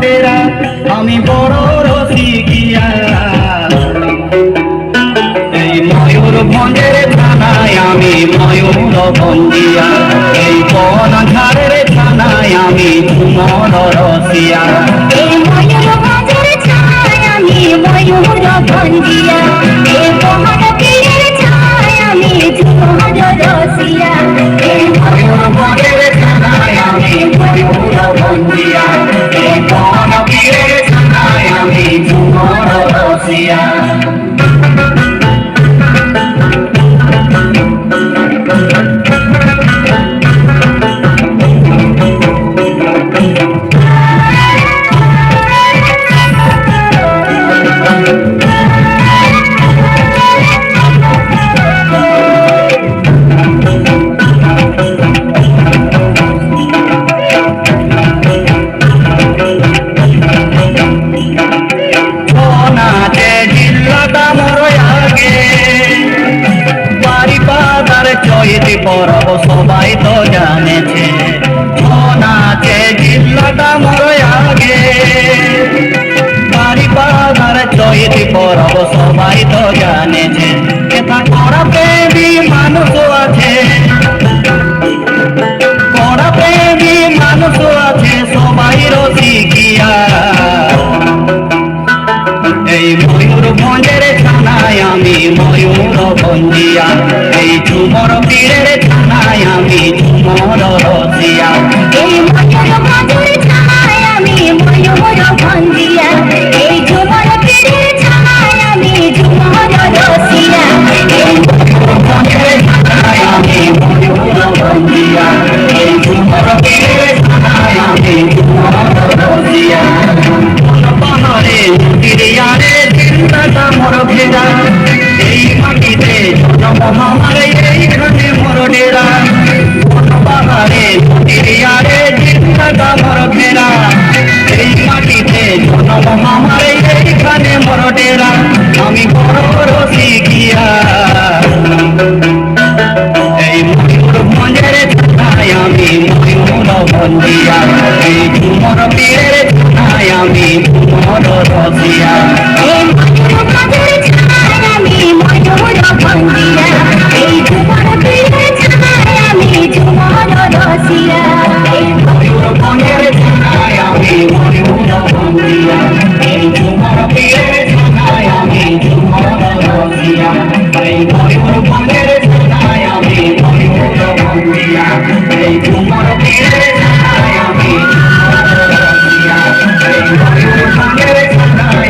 ডেরা আমি বড় রসিকিয়া এই ময়ূরভঞ্জের থানায় আমি ময়ূর বন্দিয়া এই বনঝাড়ের থানায় আমি ঝুমর রসিয়া এই ময়ূরভঞ্জের ছায় আমি ময়ূর বন্দিয়া এই বনপীরের ছায় আমি ঝুমর রসিয়া এই ময়ূরভঞ্জের থানায় আমি ময়ূর বন্দিয়া এই বনপীরের থানায় আমি ঝুমর রসিয়া চৈতি পরব সবাই তো জানেছে নাচে জিল্লাটা মোর আগে বাড়ি বাজার চৈতি পরব সবাই তো জানেছে এটা কড়া প্রেমী মানুষ আছে কড়া প্রেমী মানুষ আছে সবাই রসিকিয়া এই ময়ূরভঞ্জের থানায় আমি ময়ূর বন্দিয়া এই ঝুমর পীরের থানায় আমি ঝুমর রসিয়া এই ময়ূরভঞ্জের ছায় আমি ময়ূর বন্দিয়া এই ঝুমর পীরের ছায় আমি ঝুমর রসিয়া এই ময়ূরভঞ্জের থানায় আমি ময়ূর বন্দিয়া এই ঝুমর পীরের থানায় আমি ঝুমর রসিয়া পাহাড়ে নদীরে চিন্তাটা মোর ভেজা এই মাটিতে জন্ম আমার এইখানে মোর ডেরা পাহাড়ে নদীরে চিন্তাটা মোর ভেজা এই মাটিতে জন্ম আমার এইখানে মোর ডেরা আমি বড় রসিকিয়া